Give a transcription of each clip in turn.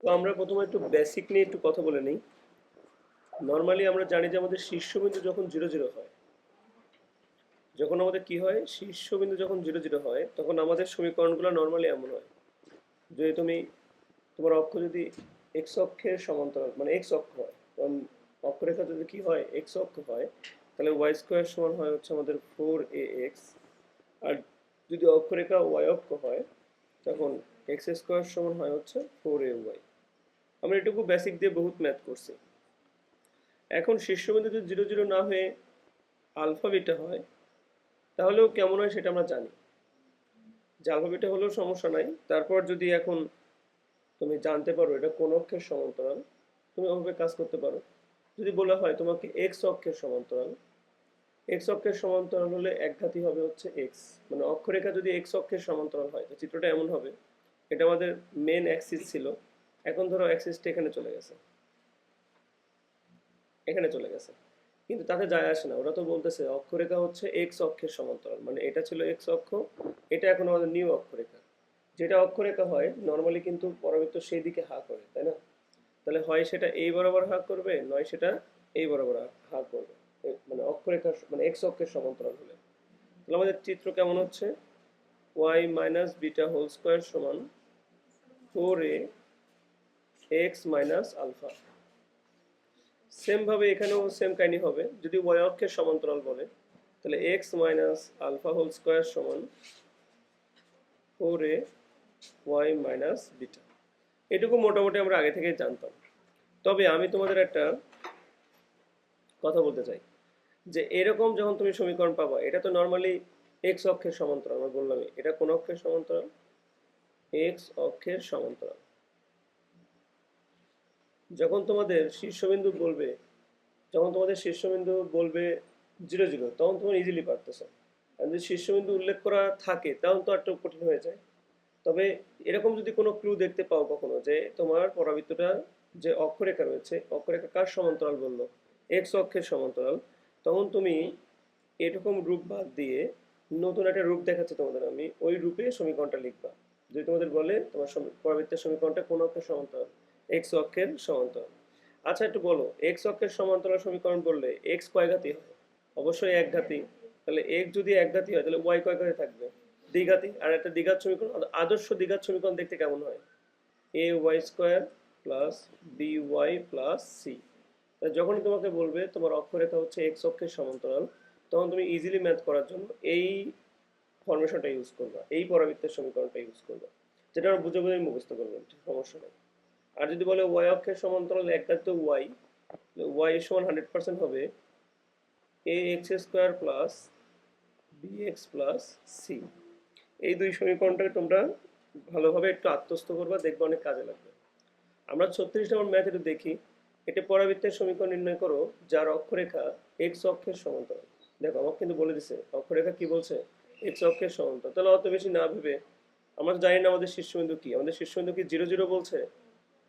তো আমরা প্রথমে একটু বেসিক নিয়ে একটু কথা বলে নিই। নর্মালি আমরা জানি যে আমাদের শীর্ষবিন্দু যখন 0 0 হয়, যখন আমাদের কি হয়, শীর্ষবিন্দু যখন 0 0 হয় তখন আমাদের সমীকরণগুলো নর্মালি এমন হয়। যদি তুমি তোমার অক্ষ যদি এক্স অক্ষের সমান্তরাল মানে এক্স অক্ষ হয়, কারণ অক্ষরেখা যদি কি হয় এক্স অক্ষ হয়, তাহলে ওয়াই স্কোয়ার সমান হয় হচ্ছে আমাদের 4ax। আর যদি অক্ষরেখা ওয়াই অক্ষ হয় তখন এক্স স্কোয়ার সমান হয় হচ্ছে 4ay। আমরা এটুকু বেসিক দিয়ে বহুত ম্যাথ করছি। এখন শীর্ষবিন্দু যদি 0 0 না হয়ে আলফা বিটা হয় তাহলেও কেমন হয় সেটা আমরা জানি, যে আলফা বিটা হলেও সমস্যা নাই। তারপর যদি এখন তুমি জানতে পারো এটা কোন অক্ষের সমান্তরাল, তুমি ওভাবে কাজ করতে পারো। যদি বলা হয় তোমাকে এক্স অক্ষের সমান্তরাল, এক্স অক্ষের সমান্তরাল হলে একঘাতি হবে হচ্ছে এক্স, মানে অক্ষরেখা যদি এক্স অক্ষের সমান্তরাল হয় তো চিত্রটা এমন হবে। এটা আমাদের মেন অ্যাক্সিস ছিল, এখন ধরো অ্যাক্সিসটা এখানে চলে গেছে, এখানে চলে গেছে, কিন্তু তাতে যায় আসে না। ওরা তো বলতেছে অক্ষরেখা হচ্ছে এক্স অক্ষের সমান্তরাল, মানে এটা ছিল এক্স অক্ষ, এটা এখন আমাদের নিউ অক্ষরেখা। যেটা অক্ষরেখা হয় নর্মালি কিন্তু পরাবৃত্ত সেই দিকে হা করে, তাই না? তাহলে হয় সেটা এই বরাবর হা করবে, নয় সেটা এই বরাবর হা করবে। মানে অক্ষরেখা মানে এক্স অক্ষের সমান্তরাল হলে তাহলে আমাদের চিত্র কেমন হচ্ছে, y minus beta whole square সমান 4ax - আলফা। সেম ভাবে এখানেও সেম কাহিনী হবে। যদি ওয়াই অক্ষের সমান্তরাল বলে তাহলে x minus alpha whole square সমান 4a y - বিটা। এটুকু মোটামুটি আমরা আগে থেকেই জানতাম। তবে আমি তোমাদের একটা কথা বলতে চাই, যে এরকম যখন তুমি সমীকরণ পাবা, এটা তো নর্মালি এক্স অক্ষের সমান্তরাল, আমরা বললামই এটা কোন অক্ষের সমান্তরাল, এক্স অক্ষের সমান্তরাল। যখন তোমাদের শীর্ষবিন্দু বলবে, যখন তোমাদের শীর্ষবিন্দু বলবে 0 0, তখন তুমি ইজিলি পারতেছো। আর যদি শীর্ষবিন্দু উল্লেখ করা থাকে তখন তো একটু কঠিন হয়ে যায়। তবে এরকম যদি কোনো ক্লু দেখতে পাও কখনো যে তোমার পরাবৃত্তটা যে অক্ষরেখা রয়েছে, অক্ষরেখা কার সমান্তরাল বললো, এক্স অক্ষের সমান্তরাল, তখন তুমি এরকম রূপ বাদ দিয়ে নতুন একটা রূপ দেখাচ্ছে তোমাদের, আমি ওই রূপে সমীকরণটা লিখবা। যদি তোমাদের বলে তোমার পরাবৃত্তের সমীকরণটা কোন অক্ষের সমান্তরাল, এক্স অক্ষের সমান্তরাল। আচ্ছা একটু বলো, এক্স অক্ষের সমান্তরাল সমীকরণ বললে এক্স কয় ঘাতি হয়? অবশ্যই এক ঘাতি। তাহলে এক্স যদি এক ঘাতি হয় তাহলে ওয়াই কয় ঘাতি থাকবে? দ্বিঘাতি। আর একটা দ্বিঘাত সমীকরণ, আদর্শ দ্বিঘাত সমীকরণ দেখতে কেমন হয়? A Y square plus B Y plus C. যখনই তোমাকে বলবে তোমার অক্ষরেখা হচ্ছে এক্স অক্ষের সমান্তরাল, তখন তুমি ইজিলি ম্যাথ করার জন্য এই ফর্মেশনটা ইউজ করবা, এই পরাবৃত্তের সমীকরণটা ইউজ করবা, যেটা আমরা বুঝে বুঝে মুখস্থ করবেন, সমস্যা নেই। আর যদি বলে ওয়াই অক্ষের সমান্তরাল একঘাত ওয়াই, ওয়াই সমান 100% হবে A X square plus B x plus C. এই দুই সমীকরণটাকে তোমরা ভালোভাবে একটু আত্মস্থ করবা, দেখবে অনেক কাজে লাগবে। আমরা 36 নম্বর ম্যাথ একটু দেখি। এটা পরাবৃত্তের সমীকরণ নির্ণয় করো যার অক্ষরেখা এক্স অক্ষের সমান্তরাল। দেখো আমাকে কিন্তু বলে দিছে অক্ষরেখা কি বলছে, এক্স অক্ষের সমান্তরাল। তাহলে অত বেশি না ভেবে, আমরা তো জানি না আমাদের শীর্ষবিন্দু কি, আমাদের শীর্ষবিন্দু কি 0 0 বলছে,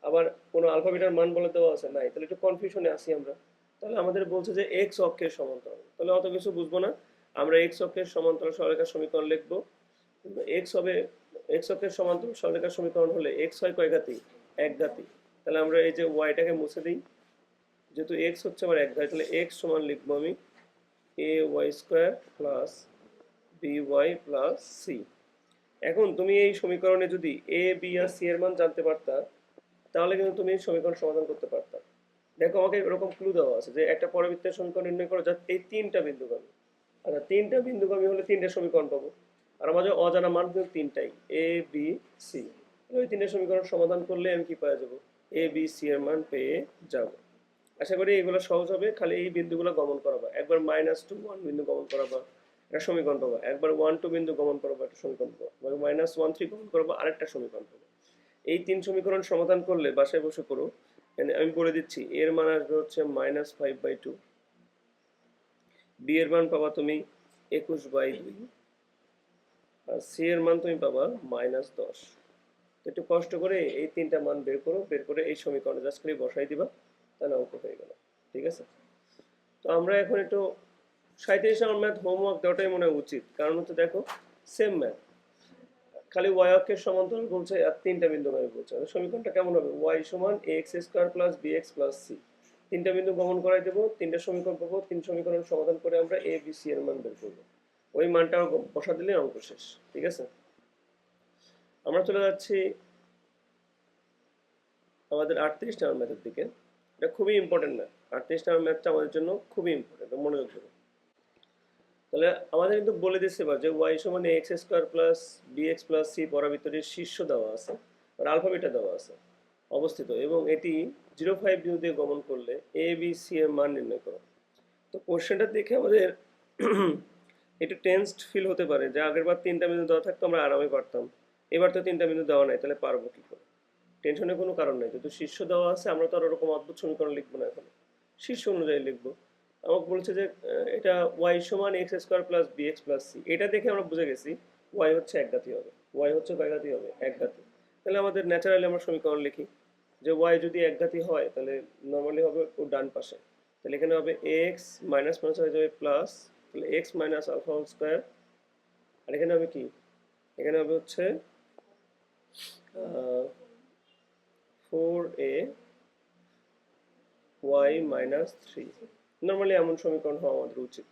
আবার কোনো আলফা বিটার মান বলে দেওয়া আছে নাই, তাহলে একটু কনফিউশনে আসি আমরা। তাহলে আমাদের বলছে যে এক্স অক্ষের সমান্তরাল, তাহলে অত কিছু বুঝবো না, আমরা এক্স অক্ষের সমান্তরাল সরলরেখার সমীকরণ লিখবো। এক্স হবে, এক্স অক্ষের সমান্তরাল সরলরেখার সমীকরণ হলে এক্স হয় কয় ঘাতি, এক ঘাতি। তাহলে আমরা এই যে ওয়াইটাকে মুছে দিই, যেহেতু এক্স হচ্ছে আমার এক ঘাতি, তাহলে এক্স সমান লিখবো আমি A Y square plus B Y plus C. এখন তুমি এই সমীকরণে যদি এ বি আর সি এর মান জানতে পারতা, তাহলে কিন্তু তুমি সমীকরণ সমাধান করতে পারতা। দেখো আমাকে এরকম ক্লু দেওয়া আছে যে একটা পরাবৃত্তের সমীকরণ নির্ণয় করো যাতে এই তিনটা বিন্দুগামী। আচ্ছা তিনটা বিন্দুগামী হলে তিনটা সমীকরণ পাবো, আর আমাদের অজানা মান কিন্তু তিনটাই, এ বি সি। ওই তিনটা সমীকরণ সমাধান করলে আমি কি পেয়ে যাবো, এ বি সি এর মান পেয়ে যাব। আশা করি এগুলো সহজ হবে, খালি এই বিন্দুগুলো গমন করাবা, একবার -2 1 বিন্দু গমন করাবা একটা সমীকরণ পাবা, একবার 1 2 বিন্দু গমন করাবা একটা সমীকরণ পাবা, -1 3 গমন করাবা আরেকটা সমীকরণ পাবা। এই তিন সমীকরণ সমাধান করলে বাসায় বসে করো, আমি বলে দিচ্ছি এর মান আসবে হচ্ছে -5/2, বি এর মান পাবা তুমি 21/2, আর সি এর মান তুমি পাবা -10। তো একটু কষ্ট করে এই তিনটা মান বের করো, বের করে এই সমীকরণে জাস্ট করে বসাই দিবা, তাহলে অঙ্ক হয়ে গেল। ঠিক আছে? তো আমরা এখন একটু 37 নম্বর ম্যাথ হোমওয়ার্ক দেওয়াটাই মনে হয় উচিত, কারণ হচ্ছে দেখো সেম ম্যাথ, খালি ওয়াই অক্ষের সমান্তরাল বলছে আর তিনটা বিন্দু গামী বলছে। সমীকরণটা কেমন হবে? ওয়াই সমান x square plus B x plus c. তিনটা বিন্দু গমন করাই দেবো, তিনটা সমীকরণ পাবো, তিন সমীকরণ সমাধান করে আমরা এ বি সি এর মান বের করবো। ওই মানটা বসা দিলে অঙ্ক শেষ। ঠিক আছে, আমরা চলে যাচ্ছি আমাদের 38 নাম্বার ম্যাথের দিকে। এটা খুবই ইম্পর্টেন্ট ম্যাথ। 38 নাম্বার ম্যাথটা আমাদের জন্য খুবই ইম্পর্টেন্ট, মনোযোগ দেবো। তাহলে আমাদের কিন্তু বলে দিচ্ছে এবার যে ওয়াই সমান x square plus B x plus C পরাবৃত্তটির শীর্ষ দেওয়া আছে আর আলফা বিটা দেওয়া আছে অবস্থিত, এবং এটি 0,5 বিন্দু দিয়ে গমন করলে এ বি সি এর মান নির্ণয় করো। তো কোশ্চেনটা দেখে আমাদের একটু টেন্সড ফিল হতে পারে যে আগের বার তিনটা বিন্দু দেওয়া থাকতো আমরা আরামে পারতাম, এবার তো তিনটা বিন্দু দেওয়া নাই, তাহলে পারবো কি করে? টেনশনের কোনো কারণ নেই, যেহেতু শীর্ষ দেওয়া আছে আমরা তো আর ওরকম অদ্ভুত সমীকরণ লিখবো না, এখন শীর্ষ অনুযায়ী লিখবো। আমাকে বলছে যে এটা ওয়াই সমান x square plus B x plus c, এটা দেখে আমরা বুঝে গেছি ওয়াই হচ্ছে একঘাতি হবে। ওয়াই হচ্ছে কয়ঘাতি হবে? একঘাতি। তাহলে আমাদের ন্যাচারালি আমরা সমীকরণ লিখি যে ওয়াই যদি একঘাতি হয় তাহলে নর্মালি হবে ও ডান পাশে, তাহলে এখানে হবে এক্স মাইনাস মাইনাস হয়ে যাবে প্লাস, তাহলে x minus alpha whole square, আর এখানে হবে কি? এখানে হবে হচ্ছে 4a y মাইনাস 3। নর্মালি এমন সমীকরণ হওয়া আমাদের উচিত।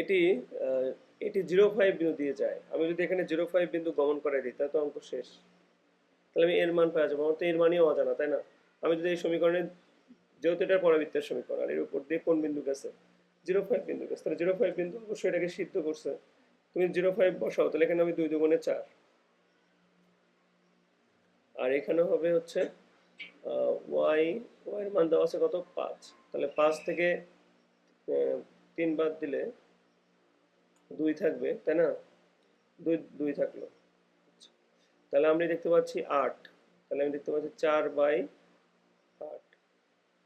এটি এটি 0,5 বিন্দু দিয়ে যায়। আমি যদি এখানে 0,5 বিন্দু গমন করাই দিই তাহলে তো অঙ্ক শেষ। তাহলে আমি এর মান পাওয়া যাবো, আমার তো এর মানই অজানা, তাই না? আমি যদি এই সমীকরণে, যেহেতু এটা পরাবৃত্তের সমীকরণ আর এর উপর দিয়ে কোন বিন্দু গেছে? 0,5 বিন্দু গেছে, তাহলে 0,5 বিন্দু অবশ্যই এটাকে সিদ্ধ করছে। তুমি 0,5 বসাও, তাহলে এখানে আমি 2 দুগুণে 4, আর এখানে হবে হচ্ছে ওয়াই, ওয়াই এর মান দেওয়া আছে কত? 5। তাহলে 5 থেকে 3 বাদ দিলে 2 থাকবে, তাই না? 2 2 থাকলো। তাহলে আমরা দেখতে পাচ্ছি 8, তাহলে আমি দেখতে পাচ্ছি 4/8।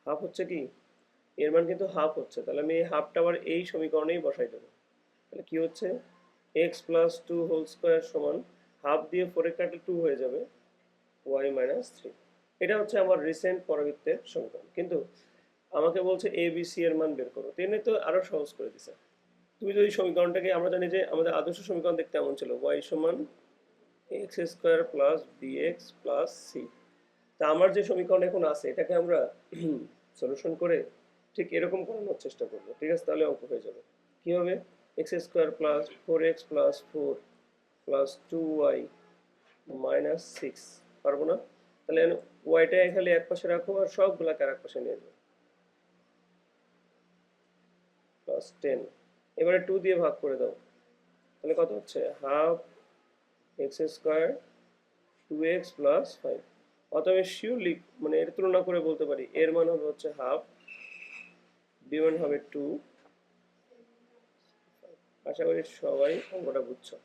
হাফ হচ্ছে কি? এর মান কিন্তু হাফ হচ্ছে, তাহলে আমি এই হাফটা আবার এই সমীকরণেই বসাই দেবো। তাহলে কি হচ্ছে? এক্স প্লাস 2 হোল স্কোয়ার সমান হাফ দিয়ে 4 এর কাটলে 2 হয়ে যাবে ওয়াই মাইনাস 3। এটা হচ্ছে আমার রিসেন্ট পরাবৃত্তের সমীকরণ, কিন্তু আমাকে বলছে এ বি সি এর মান বের করো। তেমনি তো আরো সহজ করে দিছে। তুমি যদি সমীকরণটাকে, আমরা জানি যে আমাদের আদর্শ সমীকরণ দেখতে এমন ছিল, ওয়াই সমান x square plus B x plus c. তা আমার যে সমীকরণ এখন আছে এটাকে আমরা সলিউশন করে ঠিক এরকম করানোর চেষ্টা করবো। ঠিক আছে, তাহলে অঙ্ক হয়ে যাবে। কি হবে? X square plus 4x plus 4 plus 2y minus 6। পারবো না? তাহলে ওয়াইটা খালি এক পাশে রাখো আর সবগুলাকে আর এক পাশে নিয়ে যাও, প্লাস 10। এবারে 2 দিয়ে ভাগ করে দাও, তাহলে কত হচ্ছে? Half x square 2x plus 5। অত আমি শিওরলি মানে এর তুলনা করে বলতে পারি এর মান হবে হচ্ছে হাফ, বি মান হবে 2। আশা করি সবাই অঙ্কটা বুঝছো।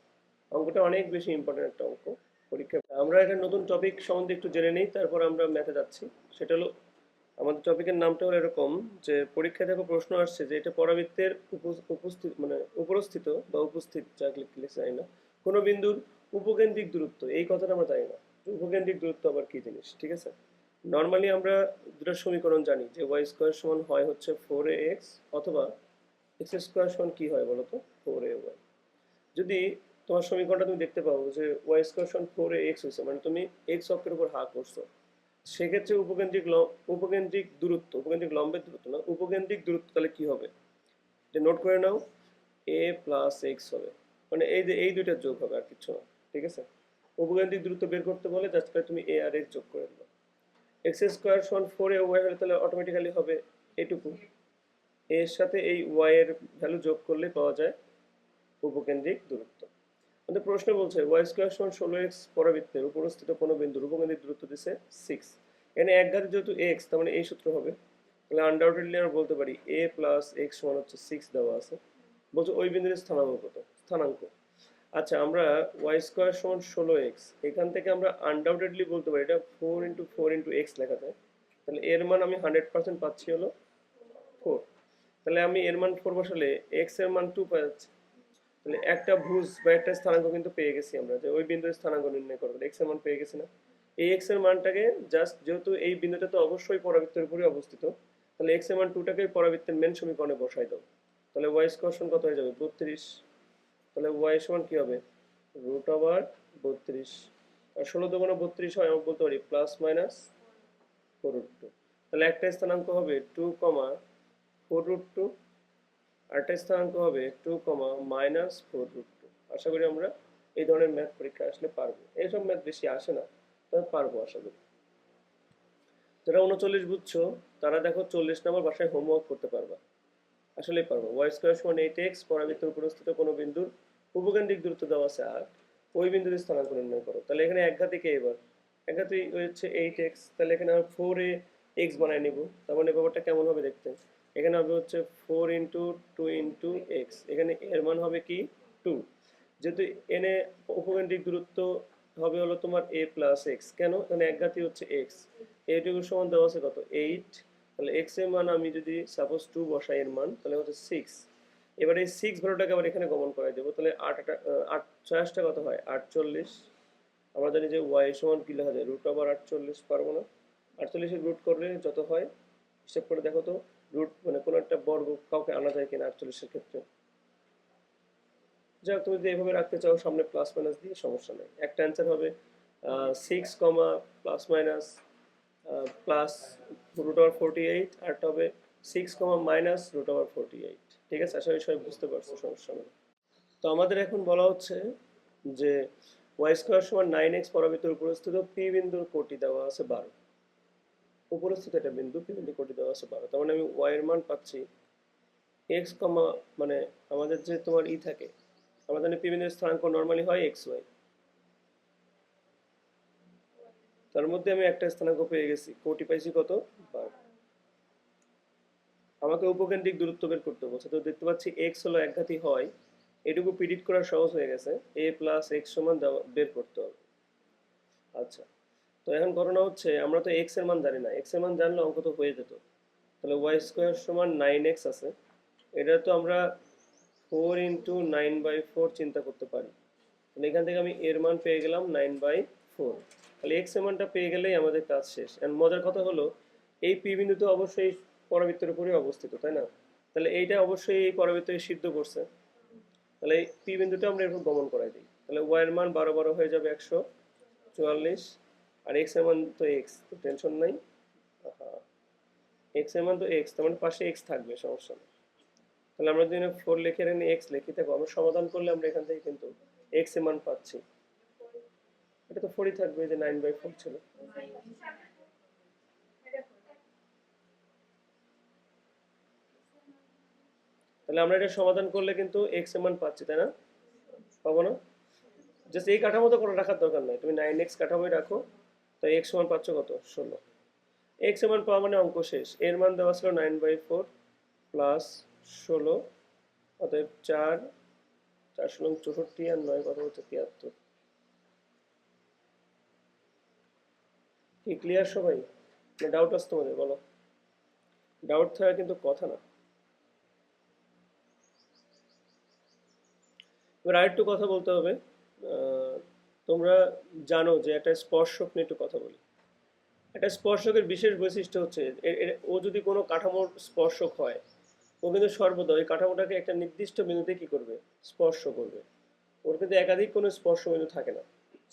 অঙ্কটা অনেক বেশি ইম্পর্টেন্ট একটা অঙ্ক পরীক্ষা। আমরা একটা নতুন টপিক সম্বন্ধে একটু জেনে নিই, তারপর আমরা ম্যাথে যাচ্ছি। সেটা হলো, আমাদের টপিকের নামটা হলো এরকম যে পরীক্ষা থেকে প্রশ্ন আসছে যে এটা পরাবৃত্তের উপস্থিত মানে উপরস্থিত বা উপস্থিত, যা লিখলে জানি না, কোনো বিন্দুর উপকেন্দ্রিক দূরত্ব। এই কথাটা আমরা জানি না উপকেন্দ্রিক দূরত্ব আবার কি জিনিস। ঠিক আছে, নর্মালি আমরা দুটো সমীকরণ জানি যে ওয়াই স্কোয়ার সমান হয় হচ্ছে 4ax, অথবা এক্স স্কোয়ার সমান কি হয় বলো তো? 4ay। যদি তোমার সমীকরণটা তুমি দেখতে পাবো যে ওয়াই স্কোয়ার সমান 4ax হয়েছে, মানে তুমি এক্স অক্ষের উপর হা করছো, সেক্ষেত্রে উপকেন্দ্রিক দূরত্ব, উপকেন্দ্রিক লম্বের দূরত্ব না, উপকেন্দ্রিক দূরত্ব তাহলে কি হবে? যে নোট করে নাও, এ প্লাস এক্স হবে, মানে এই যে এই দুইটার যোগ হবে আর কিছু না। ঠিক আছে, উপকেন্দ্রিক দূরত্ব বের করতে বলে জাস্ট করে তুমি এ আর এক্স যোগ করে দিলো। এক্স স্কোয়ার সমান 4ay হলে তাহলে অটোমেটিক্যালি হবে এটুকু, এর সাথে এই ওয়াই এর ভ্যালু যোগ করলে পাওয়া যায় উপকেন্দ্রিক দূরত্ব। আমাদের প্রশ্ন বলছে ওয়াই স্কোয়ার সমান 16x পরাবৃত্তের উপরস্থিত কোনো বিন্দুর উপকেন্দ্রিক দূরত্ব দিছে 6। এখানে একঘাতে যেহেতু এক্স, তার মানে এই সূত্র হবে, তাহলে আনডাউটেডলি আমরা বলতে পারি এ প্লাস এক্স সমান হচ্ছে 6 দেওয়া আছে। বলছে ওই বিন্দুর স্থানাঙ্ক কত? স্থানাঙ্ক। আচ্ছা, আমরা ওয়াই স্কোয়ার সমান 16x, এখান থেকে আমরা আনডাউটেডলি বলতে পারি এটা 4 × 4 × x লেখা যায়। তাহলে এর মান আমি 100% পাচ্ছি হলো 4। তাহলে আমি এর মান 4 বসালে এক্স এর মান 2 পাওয়া যাচ্ছে। তাহলে একটা ভুজ বা একটা স্থানাঙ্ক কিন্তু পেয়ে গেছি আমরা, যে ওই বিন্দুর স্থানাঙ্ক নির্ণয় করবো। এক্স এর মান পেয়ে গেছি না? এই এক্স এর মানটাকে জাস্ট, যেহেতু এই বিন্দুটা তো অবশ্যই পরাবৃত্তের উপরে অবস্থিত, তাহলে এক্স এর মান 2টাকে পরাবৃত্তের মেন সমীকরণে বসাই দাও। তাহলে ওয়াই স্কোয়ার সমান কত হয়ে যাবে? 32। তাহলে ওয়াই সমান কি হবে? রুট ওভার 32, আর 16 দুগুণে 32 হয়, আমরা বলতে পারি প্লাস মাইনাস 4√2। তাহলে একটা স্থানাঙ্ক হবে 2, 4√2, আরেকটা স্থানাঙ্ক হবে 2, -4√2। আশা করি আমরা এই ধরনের ম্যাথ পরীক্ষা আসলে পারবো। এইসব ম্যাথ বেশি আসে না, তবে পারবো আশা করি। যারা 39 বুঝছো তারা দেখো 40 নম্বর বাসায় হোমওয়ার্ক করতে পারবা, আসলেই পারবো। y² = 8x, পরাবৃত্তের উপরস্থিত কোনো বিন্দুর উপকেন্দ্রিক দূরত্ব দেওয়া আছে আর ওই বিন্দুতে স্থানাঙ্ক নির্ণয় করো। তাহলে এখানে একঘাতে কে, এবার একঘাতে হচ্ছে 8x, তাহলে এখানে আমরা 4x বানায় নিব। তার মানে ব্যাপারটা কেমন হবে দেখতে, এখানে হবে হচ্ছে 4 × 2 × x, এখানে এর মান হবে কি 2। যেহেতু এনে উপকেন্দ্রিক দূরত্ব হবে হলো তোমার a + x, কেন, এখানে একঘাতে হচ্ছে x, এইটুকু সমান দেওয়া আছে কত 8, তাহলে x এর মান আমি যদি সাপোজ 2 বসাই, এর মান তাহলে হচ্ছে 6। এবারে এই 6 ভ্যালুটাকে আবার এখানে কমন করাই দেবো, তাহলে 8 6 টা কত হয় 48। আমরা জানি যে y সমান কি লেখা যায়, √48, পারবো না, 48 এর রুট করলে যত হয় হিসাব করে দেখো তো, রুট মানে কোনো একটা বর্গ কাউকে আনা যায় কিনা 48 এর ক্ষেত্রে। যাই হোক, তুমি যদি এইভাবে রাখতে চাও সামনে প্লাস মাইনাস দিয়ে সমস্যা নেই। একটা অ্যান্সার হবে 6, প্লাস মাইনাস প্লাস √48, আরটা হবে 6, মাইনাস √48। ঠিক আছে, আশা করি সবাই বুঝতে পারছো, সমস্যা নেই। তো আমাদের এখন বলা হচ্ছে যে y² = 9x, পরাবৃত্তের উপরস্থিত পি বিন্দুর কোটি দেওয়া আছে 12, উপরস্থিত একটা বিন্দু পি বিন্দু কোটি দেওয়া আছে 12। তার মানে আমি y এর মান পাচ্ছি x, মানে আমাদের যে তোমার থাকে, আমাদের পি বিন্দুর স্থানাঙ্ক নরমালি হয় xy, তার মধ্যে আমি একটা স্থানাঙ্ক পেয়ে গেছি, কোটি পাইছি কত 12। আমাকে উপকেন্দ্রিক দূরত্ব বের করতে বলছে, তো দেখতে পাচ্ছি x হলো একঘাতি হয়, এটুকু প্রিডিক্ট করা সহজ হয়ে গেছে, a + x বের করতে হবে। আচ্ছা, তো এখন ঘটনা হচ্ছে আমরা তো x এর মান জানি না, x এর মান জানলে অঙ্ক তো হয়ে যেত। তাহলে y² = 9x আছে, এটা তো আমরা 4 × 9/4 চিন্তা করতে পারি। তাহলে এখান থেকে আমি এর মান পেয়ে গেলাম 9/4। তাহলে x এর মানটা পেয়ে গেলেই আমাদের কাজ শেষ। এন্ড মজার কথা হলো এই পি বিন্দু তো অবশ্যই পরাবৃত্তের উপরে অবস্থিত, তাই না? তাহলে এইটা অবশ্যই এই পরাবৃত্তকে সিদ্ধ করছে, তাহলে এই পি বিন্দুটা আমরা এরকম গমন করাই দিই। তাহলে y এর মান 12 12 হয়ে যাবে 144, আর x এর মান তো x, তো টেনশন নাই। x এর মান তো x, তার মানে পাশে x থাকবে, সমস্যা নেই। তাহলে আমরা যদি 4 লিখে এখানে x লিখি, দেখো আমরা সমাধান করলে আমরা এখান থেকে কিন্তু x এর মান পাচ্ছি, এটা তো 4ই থাকবে, যে 9/4 ছিল। তাহলে আমরা এটা সমাধান করলে কিন্তু x এর মান পাচ্ছি, তাই না? পাবো না? জাস্ট এই কাঠামোতে করে রাখার দরকার নাই, তুমি 9x কাঠামোই রাখো, তাই x সমান পাচ্ছ কত 16। x এর মান পাওয়া মানে অঙ্ক শেষ। এর মান দেওয়া ছিল 9/4 প্লাস 16, অতএব 4 4 × 64 আর 9 কত হচ্ছে 73। কি ক্লিয়ার সবাই, না ডাউট আছে তোমাদের, বলো। ডাউট থাকা কিন্তু কথা না। এবার আরেকটু কথা বলতে হবে। তোমরা জানো যে একটা স্পর্শক নিয়ে একটু কথা বলি। একটা স্পর্শকের বিশেষ বৈশিষ্ট্য হচ্ছে ও যদি কোনো কাঠামোর স্পর্শক হয়, ও কিন্তু সর্বদা ওই কাঠামোটাকে একটা নির্দিষ্ট বিন্দুতে কি করবে, স্পর্শ করবে। ওর কিন্তু একাধিক কোনো স্পর্শ বিন্দু থাকে না।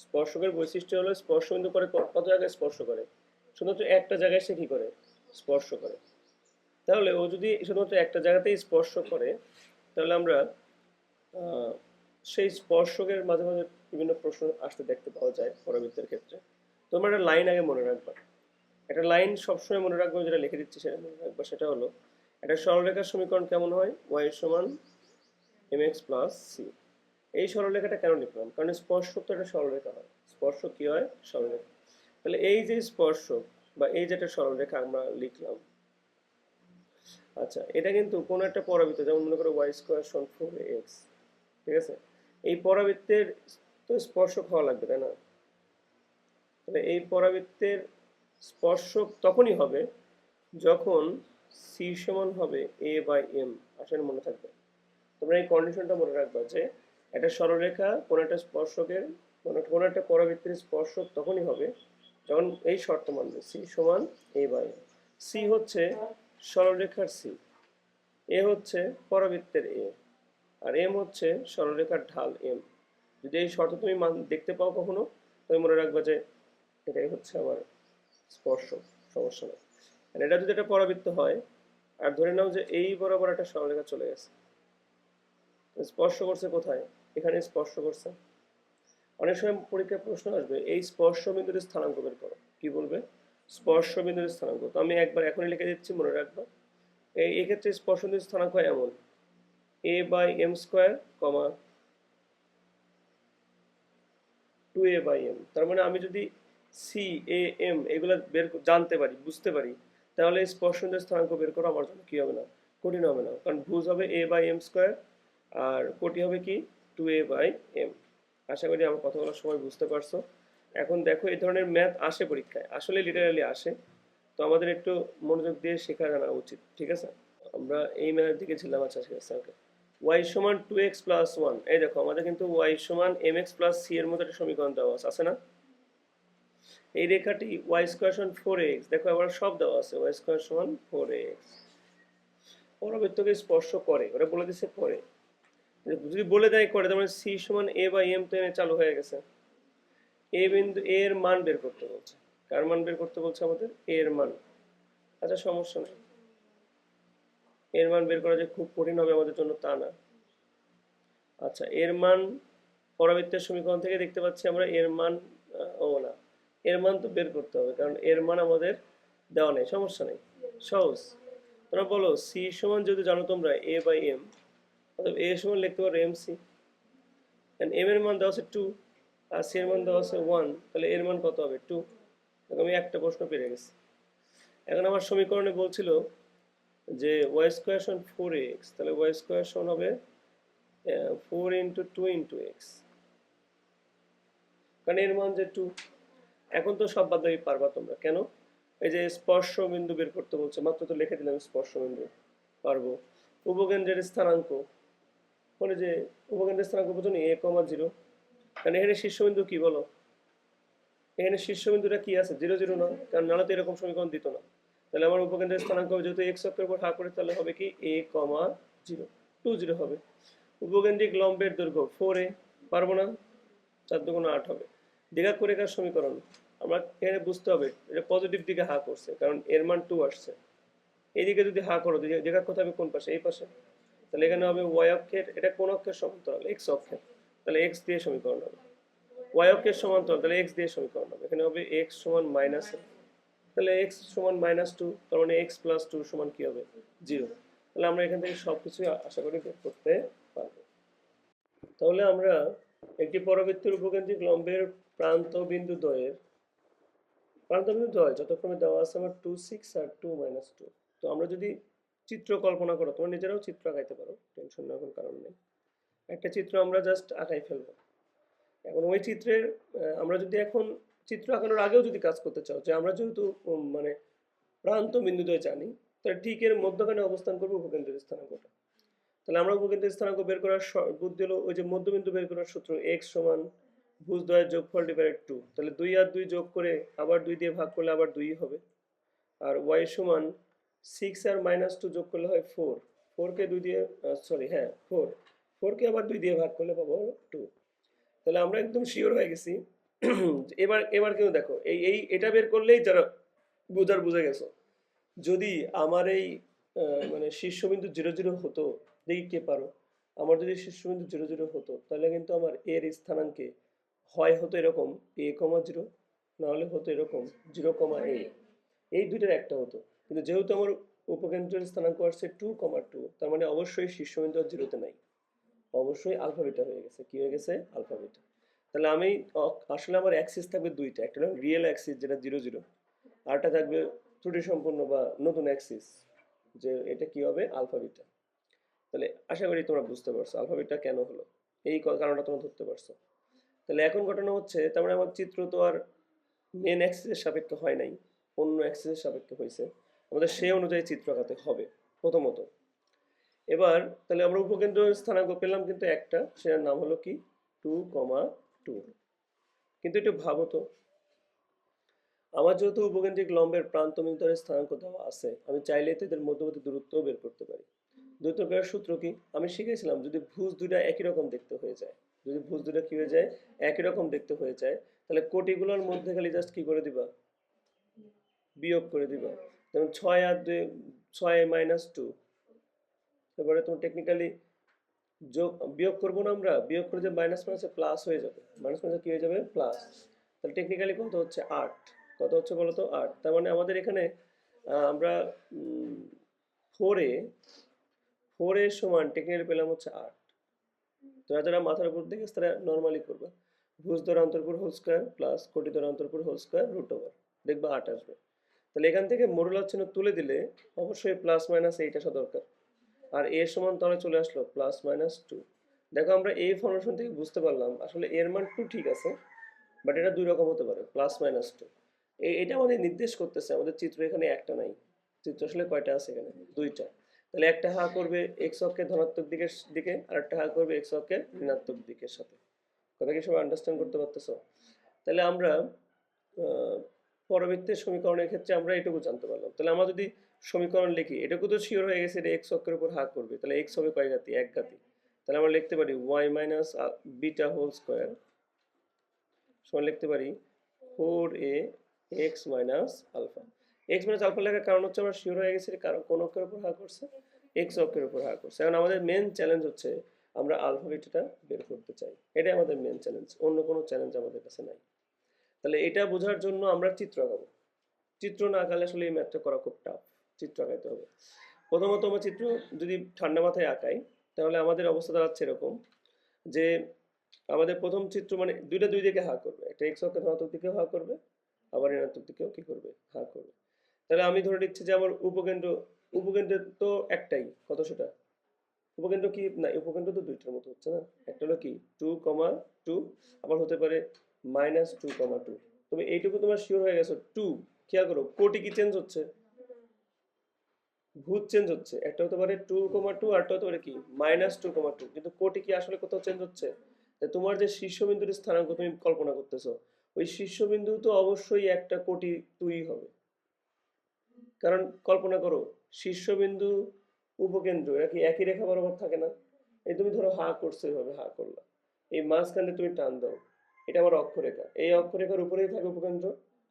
স্পর্শকের বৈশিষ্ট্য হলো স্পর্শ বিন্দু করে কত জায়গায় স্পর্শ করে, শুধুমাত্র একটা জায়গায় সে কি করে, স্পর্শ করে। তাহলে ও যদি শুধুমাত্র একটা জায়গাতেই স্পর্শ করে, তাহলে আমরা সেই স্পর্শকের মাঝে মাঝে বিভিন্ন প্রশ্ন আসতে দেখতে পাওয়া যায় পরাবৃত্তের ক্ষেত্রে। তোমরা একটা লাইন আগে মনে রাখবা, একটা লাইন সবসময় মনে রাখবো, যেটা লিখে দিচ্ছি সেটা মনে রাখবা। সেটা হলো একটা সরলরেখার সমীকরণ কেমন হয়, y = mx + c। এই সরলরেখাটা কেন লিখলাম, কারণ স্পর্শক তো একটা সরলরেখা হয়, স্পর্শক কি হয়, সরলরেখা। তাহলে এই যে স্পর্শক বা এই যে একটা সরলরেখা আমরা লিখলাম, আচ্ছা, এটা কিন্তু কোনো একটা পরাবৃত্ত, যেমন মনে করো y² = 4x, ঠিক আছে, এই পরাবৃত্তের তো স্পর্শক হওয়া লাগবে, তাই না? তাহলে এই পরাবৃত্তের স্পর্শক তখনই হবে যখন c সমান হবে a/m। আসলে মনে থাকবে, তোমরা এই কন্ডিশনটা মনে রাখবা যে একটা সরলরেখা কোনো একটা স্পর্শকের কোনো একটা পরাবৃত্তের স্পর্শক তখনই হবে যখন এই শর্ত মানবে c সমান a/m। c হচ্ছে সরলরেখার c, a হচ্ছে পরাবৃত্তের a, আর m হচ্ছে সরলরেখার ঢাল m। যদি এই শর্ত তুমি মান দেখতে পাও কখনো, তাহলে মনে রাখবা যে এটাই হচ্ছে আমার স্পর্শক, সমস্যা নেই। আর এটা যদি একটা পরাবৃত্ত হয়, আর ধরে নাও যে এই বরাবর একটা সরলরেখা চলে গেছে, স্পর্শ করছে কোথায়, এখানে স্পর্শ করছে। অনেক সময় পরীক্ষায় প্রশ্ন আসবে এই স্পর্শ বিন্দুর স্থানাঙ্ক বের করো, কি বলবে, স্পর্শ বিন্দুর স্থানাঙ্ক। তো আমি একবার এখনই লিখে দিচ্ছি, মনে রাখবা। এই ক্ষেত্রে স্পর্শ বিন্দুর স্থানাঙ্ক হয় এমন, a by m square comma 2a/m। তার মানে আমি যদি সি, এ, এম এগুলো জানতে পারি, বুঝতে পারি, তাহলে স্পর্শকের স্থানাঙ্ক বের করা আমার জন্য কি হবে না, কঠিন হবে না। কারণ ভুজ হবে a/m², আর কোটি হবে কি 2a/m। আশা করি আমার কথাগুলো সবাই বুঝতে পারছো। এখন দেখো এই ধরনের ম্যাথ আসে পরীক্ষায়, আসলে লিটারালি আসে। তো আমাদের একটু মনোযোগ দিয়ে শেখা জানা উচিত, ঠিক আছে। আমরা এই ম্যাথের দিকে ছিলাম। আচ্ছা ঠিক আছে, ওকে। y সমান 2x+1, এই দেখো আমাদের কিন্তু y সমান mx প্লাস c এর মতো একটা সমীকরণ দেওয়া আছে না। এই রেখাটি y স্কোয়ার সমান 4x, দেখো আবার সব দেওয়া আছে, y স্কোয়ার সমান 4x। পরাবৃত্তকে স্পর্শ করে, ওরা বলে দিচ্ছে করে। যদি বলে দেয় করে, তার মানে c সমান a/m, তো এনে চালু হয়ে গেছে। এ বিন্দু a এর মান বের করতে বলছে। কার মান বের করতে বলছে আমাদের, a এর মান। আচ্ছা সমস্যা নেই, এর মান বের করা যে খুব কঠিন হবে আমাদের জন্য তা না। আচ্ছা এর মান পরাবৃত্তের সমীকরণ থেকে দেখতে পাচ্ছি আমরা এর মান, ও না, এর মান তো বের করতে হবে, কারণ এর মান আমাদের দেওয়া নেই, সমস্যা নেই, সহজ। তোমরা বলো সি সমান যদি জানো তোমরা a/m, অর্থাৎ a সমান লিখতে পারো mc, এম এর মান দেওয়া আছে 2 আর সি এর মান দেওয়া আছে 1, তাহলে এর মান কত হবে 2। আমি একটা প্রশ্ন পেরে গেছি। এখন আমার সমীকরণে বলছিল যে y স্কোয়ার সমান 4x, তাহলে y স্কোয়ার সমান হবে 4 ইন্টু 2 ইন্টু এক্স, কারণ এর মান যে 2। এখন তো সব বাদ দিয়ে পারবা তোমরা, কেন, এই যে স্পর্শ বিন্দু বের করতে বলছে, মাত্র তো লিখে দিলাম স্পর্শ বিন্দু, পারবো। উপকেন্দ্রের স্থানাঙ্ক, মানে যে উপকেন্দ্রের স্থানাঙ্ক বুঝুন a,0, কারণ এখানে শীর্ষবিন্দু কি বলো, এখানে শীর্ষবিন্দুটা কি আছে 0, 0 না, কারণ নাহলে তো এরকম সমীকরণ দিত না। তাহলে আমার উপকেন্দ্রের স্থানাঙ্ক হবে, যেহেতু এক্স অক্ষের উপর হা করে, তাহলে হবে কি a,0, 2 0 হবে। উপকেন্দ্রিক লম্বের দৈর্ঘ্য 4a, পারবো না, 4×2=8 হবে। দ্বিঘাক্ষরেখার সমীকরণ আমরা এখানে বুঝতে হবে এটা পজিটিভ দিকে হা করছে, কারণ এর মান 2 আসছে। এইদিকে যদি হা করো, দ্বিঘাক্ষর হবে কোন পাশে, এই পাশে, তাহলে এখানে হবে ওয়াই অক্ষের, এটা কোন অক্ষের সমান্তরাল, এক্স অক্ষের, তাহলে এক্স দিয়ে সমীকরণ হবে। ওয়াই অক্ষের সমান্তরাল, তাহলে এক্স দিয়ে সমীকরণ হবে। এখানে হবে এক্স সমান মাইনাস, তাহলে এক্স সমান -2, তার মানে এক্স প্লাস 2 সমান কি হবে 0। তাহলে আমরা এখান থেকে সবকিছু আশা করি বের করতে পারবো। তাহলে আমরা একটি পরাবৃত্তের উপকেন্দ্রিক লম্বের প্রান্ত বিন্দু দ্বয় যথাক্রমে দেওয়া আছে আমার 2 6 আর 2 -2। তো আমরা যদি চিত্র কল্পনা করো, তোমরা নিজেরাও চিত্র আঁকাইতে পারো, টেনশন নেওয়ার কোনো কারণ নেই। একটা চিত্র আমরা জাস্ট আঁকাই ফেলবো। এখন ওই চিত্রের আমরা যদি এখন চিত্র আঁকানোর আগেও যদি কাজ করতে চাও, যে আমরা যেহেতু মানে প্রান্ত বিন্দুদ্বয় জানি, তাহলে ঠিক এর মধ্যখানে অবস্থান করবো উপকেন্দ্রের স্থানাঙ্কটা। তাহলে আমরা উপকেন্দ্রের স্থানাঙ্ক বের করার বুদ্ধি হলো ওই যে মধ্যবিন্দু বের করার সূত্র, x সমান ভুজদ্বয়ের যোগফল ডিভাইডেড 2, তাহলে 2 আর 2 যোগ করে আবার 2 দিয়ে ভাগ করলে আবার 2 হবে। আর y সমান 6 আর -2 যোগ করলে হয় 4, 4 কে 2 দিয়ে সরি হ্যাঁ 4 কে আবার 2 দিয়ে ভাগ করলে পাবো 2। তাহলে আমরা একদম শিওর হয়ে গেছি। এবার এবার কিন্তু দেখো এই এই এটা বের করলেই যারা বুঝে গেছো। যদি আমার এই মানে শীর্ষবিন্দু 0, 0 হতো, দেখি কে পারো। আমার যদি শীর্ষবিন্দু 0, 0 হতো, তাহলে কিন্তু আমার এর স্থানাঙ্কে হয় হতো এরকম a,0, না হলে হতো এরকম 0,a, এই দুইটার একটা হতো। কিন্তু যেহেতু আমার উপকেন্দ্রের স্থানাঙ্ক আসছে 2,2, তার মানে অবশ্যই শীর্ষবিন্দু আর 0-তে নাই, অবশ্যই আলফা বিটা হয়ে গেছে। কি হয়ে গেছে, আলফা বিটা। তাহলে আমি আসলে আমার অ্যাক্সিস থাকবে দুইটা, একটা হলো রিয়েল অ্যাক্সিস যেটা 0, 0, আরটা থাকবে ত্রুটি সম্পূর্ণ বা নতুন অ্যাক্সিস, যে এটা কি হবে আলফা বিটা। তাহলে আশা করি তোমরা বুঝতে পারছো আলফা বিটা কেন হলো, এই কারণটা তোমরা ধরতে পারছো। তাহলে এখন ঘটনা হচ্ছে, তার মানে আমার চিত্র তো আর মেন অ্যাক্সিসের সাপেক্ষে হয় নাই, অন্য অ্যাক্সিসের সাপেক্ষে হয়েছে। আমাদের সেই অনুযায়ী চিত্র আঁকাতে হবে প্রথমত। এবার তাহলে আমরা উপকেন্দ্র স্থানাঙ্ক পেলাম কিন্তু একটা, সেটার নাম হলো কি 2,2। কিন্তু একটু ভাবো তো, আমার যেহেতু উপকেন্দ্রিক লম্বের প্রান্ত বিন্দুর স্থানাঙ্ক দেওয়া আছে, আমি চাইলে তো এদের মধ্যবর্তী দূরত্ব বের করতে পারি। দূরত্ব বের সূত্র কি আমি শিখেছিলাম, যদি ভুজ দুইটা একই রকম দেখতে হয়ে যায়, যদি ভুজ দুটো কি হয়ে যায়, একই রকম দেখতে হয়ে যায়, তাহলে কোটিগুলোর মধ্যে খালি জাস্ট কি করে দিবা, বিয়োগ করে দিবা। যেমন 6 আর 2, 6 মাইনাস 2, তারপরে তোমার টেকনিক্যালি যোগ বিয়োগ করবো না, আমরা বিয়োগ করে যে মাইনাস মাইনাসে প্লাস হয়ে যাবে, মাইনাস মাইনাসে কি হয়ে যাবে, প্লাস। তাহলে টেকনিক্যালি কত হচ্ছে, 8। কত হচ্ছে বলো তো, 8। তার মানে আমাদের এখানে আমরা 4a, 4a সমান টেকনিক্যালি পেলাম হচ্ছে 8। যারা যারা মাথার উপর দেখে তারা নর্মালি করবে, ভুজ দ্বারা অন্তর্পুর হোল স্কোয়ার প্লাস কোটি দ্বারা অন্তর্পুর হোল স্কোয়ার রুট ওভার, দেখবা 8 আসবে। তাহলে এখান থেকে মডুলাস চিহ্ন তুলে দিলে অবশ্যই প্লাস মাইনাস 8 আসা দরকার। আর এর সমান তাহলে চলে আসলো প্লাস মাইনাস 2। দেখো আমরা এই ফর্মেশন থেকে বুঝতে পারলাম আসলে এর মান 2 ঠিক আছে, বাট এটা দুই রকম হতে পারে, প্লাস মাইনাস 2। এটা আমাদের নির্দেশ করতেছে আমাদের চিত্র এখানে একটা নাই, চিত্র আসলে কয়টা আছে এখানে, দুইটা। তাহলে একটা হা করবে এক্স অক্ষের ধনাত্মক দিকের দিকে, আর একটা হা করবে এক্স অক্ষের ঋণাত্মক দিকের সাথে। কথা কি সবাই আন্ডারস্ট্যান্ড করতে পারতেছো? তাহলে আমরা পরবর্তীর সমীকরণের ক্ষেত্রে আমরা এটুকু জানতে পারলাম। তাহলে আমরা যদি সমীকরণ লিখি, এটুকু তো শিওর হয়ে গেছে এটা এক্স অক্ষের উপর হা করবে, তাহলে এক্স হবে কয় ঘাতি, এক ঘাতি। তাহলে আমরা লিখতে পারি y minus beta whole square সমান লিখতে পারি 4a x minus alpha. X minus alpha লেখার কারণ হচ্ছে আমরা শিওর হয়ে গেছি কারণ কোন অক্ষের উপর হা করছে, এক্স অক্ষের উপর হা করছে। এখন আমাদের মেন চ্যালেঞ্জ হচ্ছে আমরা আলফা বিটাটা বের করতে চাই, এটাই আমাদের মেন চ্যালেঞ্জ, অন্য কোনো চ্যালেঞ্জ আমাদের কাছে নাই। তাহলে এটা বোঝার জন্য আমরা চিত্র আঁকাবো। চিত্র না আঁকালে আসলে এই ম্যাথটা করা খুব টাফ, চিত্র আঁকাইতে হবে। প্রথমত আমরা চিত্র যদি ঠান্ডা মাথায় আঁকাই তাহলে আমাদের অবস্থা দাঁড়াচ্ছে এরকম যে আমাদের প্রথম চিত্র মানে দুইটা দুই দিকে হা করবে, একটা এক্স অক্ষের ধনাত্মক দিকেও হা করবে, আবার ঋণাত্মক দিকেও কি করবে, হা করবে। তাহলে আমি ধরে নিচ্ছি যে আমার উপকেন্দ্র, উপকেন্দ্রের তো একটাই, কত সেটা, উপকেন্দ্র কি না, উপকেন্দ্র তো দুইটার মতো হচ্ছে না, একটা হলো কি 2,2, আবার হতে পারে -2,2। তবে এইটুকু তোমার শিওর হয়ে গেছো 2, খেয়াল করো কোটি কি চেঞ্জ হচ্ছে, ভূত চেঞ্জ হচ্ছে, একটা হতে পারে 2,2 আর একটা হতে পারে কি -2,2, কিন্তু কোটি কি আসলে কোথাও চেঞ্জ হচ্ছে? তাই তোমার যে শীর্ষবিন্দুর স্থানাঙ্ক তুমি কল্পনা করতেছো, ওই শীর্ষবিন্দু তো অবশ্যই একটা কোটি 2 হবে। কারণ কল্পনা করো শীর্ষবিন্দু উপকেন্দ্র এরা কি একই রেখা বরাবর থাকে না? এই তুমি ধরো হা করছো, এইভাবে হা করলা, এই মাঝখানে তুমি টান দাও, এটা আমার অক্ষরেখা, এই অক্ষরেখার উপরেই থাকে উপকেন্দ্র,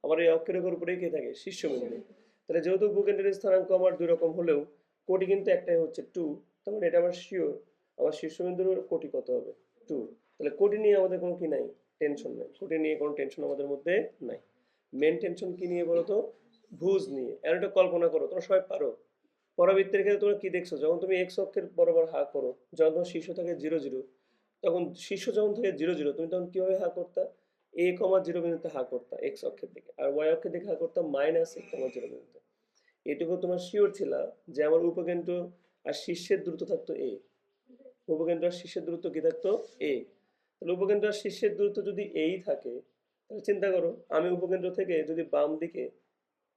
আবার এই অক্ষরেখার উপরেই কে থাকে, শীর্ষবিন্দু। তাহলে যেহেতু উপকেন্দ্রের স্থানাঙ্ক আমার দুই রকম হলেও কোটি কিন্তু একটাই হচ্ছে 2, তার মানে এটা আমার শিওর আমার শীর্ষবিন্দুর কোটি কত হবে, 2। তাহলে কোটি নিয়ে আমাদের কোনো কি নাই, টেনশন নাই, কোটি নিয়ে কোনো টেনশন আমাদের মধ্যে নাই। মেন টেনশন কি নিয়ে বলো তো, ভুজ নিয়ে। আর এটা কল্পনা করো, তোমরা সবাই পারো, পরাবৃত্তের ক্ষেত্রে তোমরা কি দেখছো, যখন তুমি এক্স অক্ষের বরাবর হা করো, যখন তোমার শীর্ষ থাকে 0,0, তখন শীর্ষ যখন থেকে 0,0 তুমি তখন কিভাবে হা করতা, a,0 বিন্দুতে হা করতা এক্স অক্ষের দিকে, আর ওয়াই অক্ষের দিকে হা করতাম -a,0 বিন্দুতে। এটুকু তোমার শিওর ছিল যে আমার উপকেন্দ্র আর শীর্ষের দূরত্ব থাকতো a, উপকেন্দ্র আর শীর্ষের দূরত্ব কি থাকতো a। তাহলে উপকেন্দ্র আর শীর্ষের দূরত্ব যদি এই থাকে, তাহলে চিন্তা করো আমি উপকেন্দ্র থেকে যদি বাম দিকে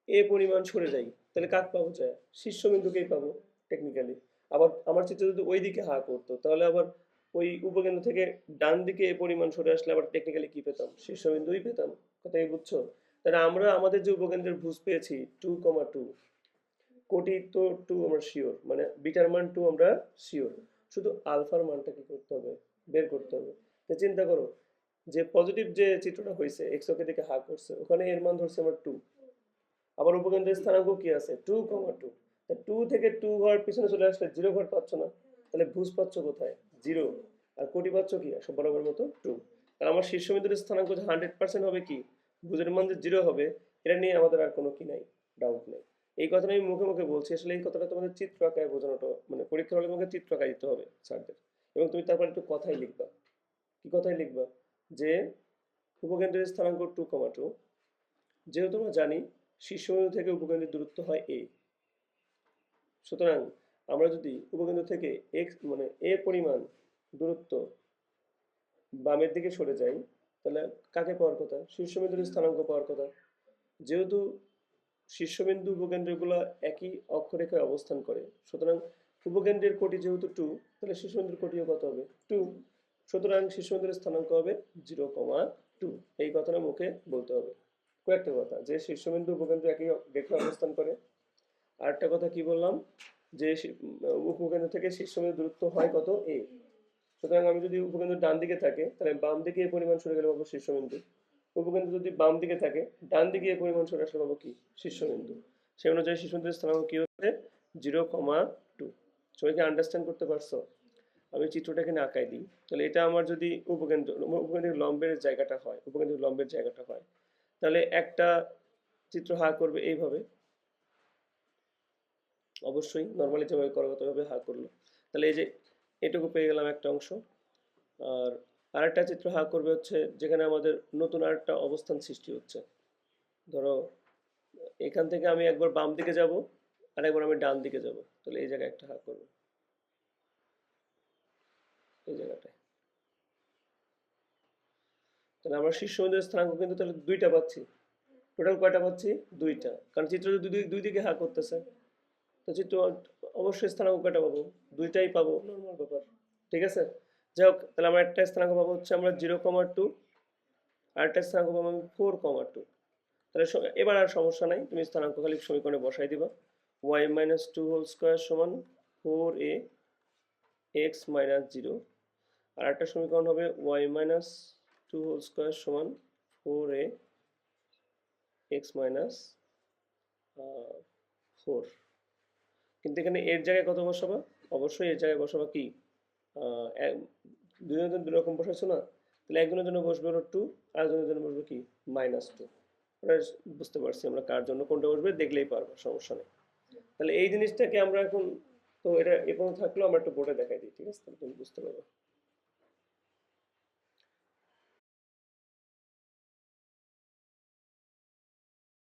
এ পরিমাণ সরে যাই, তাহলে কাক পাবো, যায় শীর্ষবিন্দুকেই পাবো টেকনিক্যালি। আবার আমার চিত্র যদি ওই দিকে হা করতো, তাহলে আবার ওই উপকেন্দ্র থেকে ডান দিকে এ পরিমাণ সরে আসলে আবার টেকনিক্যালি কি পেতাম, শীর্ষবিন্দুই পেতাম। কথা কি বুঝছো? তাহলে আমরা আমাদের যে উপকেন্দ্রের ভুজ পেয়েছি 2,2, কোটি তো 2 আমরা শিওর, মানে বিটার মান 2 আমরা শিওর, শুধু আলফার মানটা কি করতে হবে, বের করতে হবে। তো চিন্তা করো যে পজিটিভ যে চিত্রটা হয়েছে এক্স অক্ষের দিকে হা করছে, ওখানে এর মান ধরছে আমার 2, আবার উপকেন্দ্রের স্থানাঙ্ক কি আছে 2,2, তা 2 থেকে 2 ঘর পিছনে চলে আসলে 0 ঘর পাচ্ছ না, তাহলে ভুজ পাচ্ছ কোথায়, 0, আর কোটি পাচ্ছ কি সব বরাবর মতো 2। তাহলে আমার শীর্ষবিন্দুর স্থানাঙ্ক যে 100% হবে কি, ভুজের মান যে 0 হবে, এটা নিয়ে আমাদের আর কোনো কি নাই, ডাউট নেই। এই কথাটা আমি মুখে মুখে বলছি, আসলে এই কথাটা তোমাদের চিত্র আঁকায় বোঝানোটা, মানে পরীক্ষার হলে তোমাকে চিত্র আঁকায় দিতে হবে স্যারদের, এবং তুমি তারপর একটু কথাই লিখবা। কি কথাই লিখবা, যে উপকেন্দ্রের স্থানাঙ্ক 2,2, যেহেতু আমরা জানি শীর্ষবিন্দু থেকে উপকেন্দ্রের দূরত্ব হয় a, সুতরাং আমরা যদি উপকেন্দ্র থেকে এক্স মানে এ পরিমাণ দূরত্ব বামের দিকে সরে যাই, তাহলে কাকে পাওয়ার কথা, শীর্ষবিন্দুর স্থানাঙ্ক পাওয়ার কথা। যেহেতু শীর্ষবিন্দু উপকেন্দ্রগুলো একই অক্ষরেখায় অবস্থান করে, সুতরাং উপকেন্দ্রের কোটি যেহেতু 2, তাহলে শীর্ষবিন্দুর কোটিও কত হবে 2, সুতরাং শীর্ষবিন্দুর স্থানাঙ্ক হবে 0,2। এই কথাটা মুখে বলতে হবে। কয়েকটা কথা, যে শীর্ষবিন্দু উপকেন্দ্র একই রেখায় অবস্থান করে, আরেকটা কথা কি বললাম, যে উপকেন্দ্র থেকে শীর্ষবিন্দুর দূরত্ব হয় কত a, সুতরাং আমি যদি উপকেন্দ্র ডান দিকে থাকে তাহলে বাম দিকে এই পরিমাণ সরে গেলে পাবো শীর্ষবিন্দু। উপকেন্দ্র যদি বাম দিকে থাকে ডান দিকে এই পরিমাণ সরে আসলে পাবো কি শীর্ষবিন্দু। সেই অনুযায়ী শীর্ষবিন্দুর স্থানাঙ্ক কি হচ্ছে 0,2। সবাই কি আন্ডারস্ট্যান্ড করতে পারছো? আমি চিত্রটা এখানে আঁকাই দিই। তাহলে এটা আমার যদি উপকেন্দ্রিক লম্বের জায়গাটা হয়, উপকেন্দ্রিক লম্বের জায়গাটা হয়, তাহলে একটা চিত্র হা করবে এইভাবে, অবশ্যই নর্মালি যেভাবে করা হতো ওইভাবে হা করলো। তাহলে এই যে এটুকু পেয়ে গেলাম একটা অংশ। আর আরেকটা চিত্র হা করবে হচ্ছে যেখানে আমাদের নতুন আরেকটা অবস্থান সৃষ্টি হচ্ছে। ধরো এখান থেকে আমি একবার বাম দিকে যাব আর একবার আমি ডান দিকে যাব, তাহলে এই জায়গায় একটা হা করবে, এই জায়গাটায়। তাহলে আমরা শীর্ষবিন্দুর স্থানাঙ্ক কিন্তু তাহলে দুইটা পাচ্ছি। টোটাল কয়টা পাচ্ছি? দুইটা, কারণ চিত্র যদি দুই দিকে হা করতেছে, তো চিত্র অবশ্যই স্থানাঙ্ক কয়টা পাবো? দুইটাই পাবো, নর্মাল ব্যাপার। ঠিক আছে, যাই হোক, তাহলে আমরা একটা স্থানাঙ্ক পাবো হচ্ছে আমরা 0,2, আর একটা স্থানাঙ্ক পাবো আমি 4,2। তাহলে এবার আর সমস্যা নাই, তুমি স্থানাঙ্ক খালি সমীকরণে বসাই দিবা। y minus two whole square সমান 4a x মাইনাস 0। আর একটা সমীকরণ হবে y minus two whole square সমান 4a x মাইনাস 4। কিন্তু এখানে এর জায়গায় কত বসাবা? অবশ্যই এর জায়গায় বসাবা কি, দুজনের দুই রকম বসাইছো না, তাহলে একজনের জন্য বসবে হলো 2, আর একজনের জন্য বসবে কি -2। ওটা বুঝতে পারছি আমরা কার জন্য কোনটা বসবে, দেখলেই পারবো, সমস্যা নেই। তাহলে এই জিনিসটাকে আমরা এখন, তো এটা এ পর্যন্ত থাকলো, আমরা একটু বোর্ডে দেখাই দিই, ঠিক আছে, তাহলে তুমি বুঝতে পারবে।